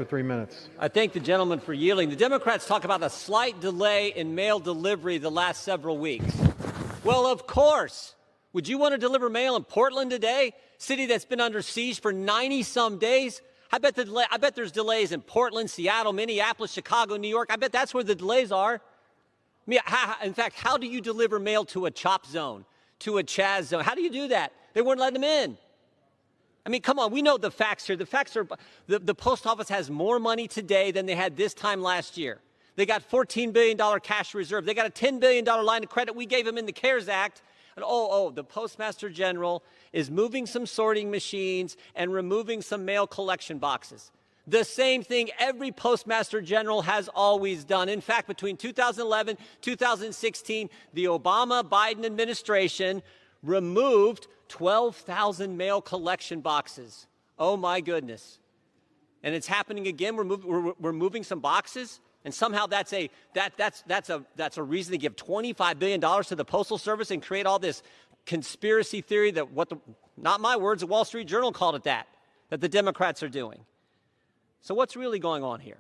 For 3 minutes. I thank the gentleman for yielding. The Democrats talk about a slight delay in mail delivery the last several weeks. Well, of course. Would you want to deliver mail in Portland today, city that's been under siege for 90-some days? I bet there's delays in Portland, Seattle, Minneapolis, Chicago, New York. I bet that's where the delays are. I mean, in fact, how do you deliver mail to a CHOP zone, to a CHAZ zone? How do you do that? They wouldn't let them in. I mean, come on, we know the facts here. The facts are the post office has more money today than they had this time last year. They got $14 billion cash reserve. They got a $10 billion line of credit we gave them in the CARES Act. And the Postmaster General is moving some sorting machines and removing some mail collection boxes. The same thing every Postmaster General has always done. In fact, between 2011 and 2016, the Obama-Biden administration removed 12,000 mail collection boxes. Oh my goodness. And it's happening again. We're moving some boxes, and somehow that's a reason to give $25 billion to the Postal Service and create all this conspiracy theory that not my words, the Wall Street Journal called it that the Democrats are doing. So what's really going on here?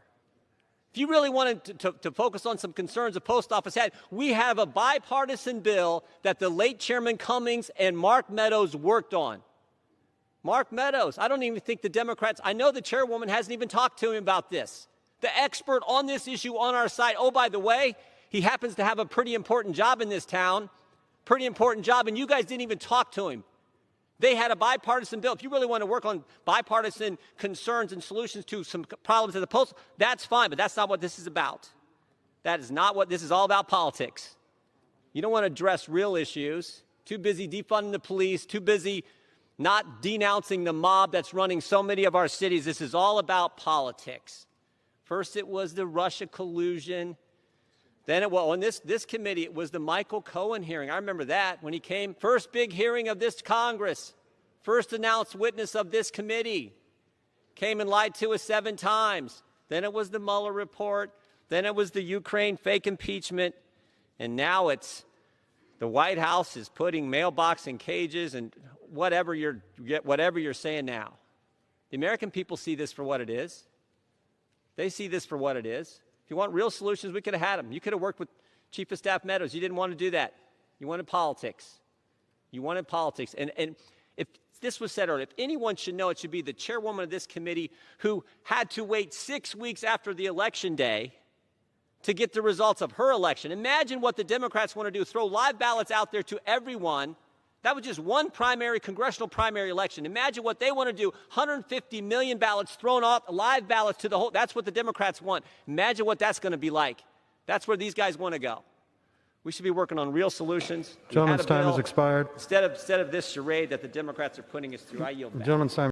If you really wanted to focus on some concerns the post office had, we have a bipartisan bill that the late Chairman Cummings and Mark Meadows worked on. Mark Meadows, I don't even think the Democrats, I know the chairwoman hasn't even talked to him about this. The expert on this issue on our side, oh, by the way, he happens to have a pretty important job in this town, pretty important job, and you guys didn't even talk to him. They had a bipartisan bill. If you really want to work on bipartisan concerns and solutions to some problems at the post, that's fine, but that's not what this is about. That is not what this is all about. Politics. You don't want to address real issues. Too busy defunding the police, too busy not denouncing the mob that's running so many of our cities. This is all about politics. First it was the Russia collusion. Then on this committee, it was the Michael Cohen hearing. I remember that when he came. First big hearing of this Congress. First announced witness of this committee. Came and lied to us 7 times. Then it was the Mueller report. Then it was the Ukraine fake impeachment. And now it's the White House is putting mailbox in cages and whatever you're saying now. The American people see this for what it is. They see this for what it is. If you want real solutions, we could have had them. You could have worked with Chief of Staff Meadows. You didn't want to do that. You wanted politics. You wanted politics. And if this was said earlier, if anyone should know, it should be the chairwoman of this committee who had to wait 6 weeks after the election day to get the results of her election. Imagine what the Democrats want to do, throw live ballots out there to everyone. That was just one congressional primary election. Imagine what they want to do, 150 million ballots thrown off, live ballots to the whole, that's what the Democrats want. Imagine what that's going to be like. That's where these guys want to go. We should be working on real solutions. Gentleman's time has expired. Instead of this charade that the Democrats are putting us through, I yield back. Gentleman's time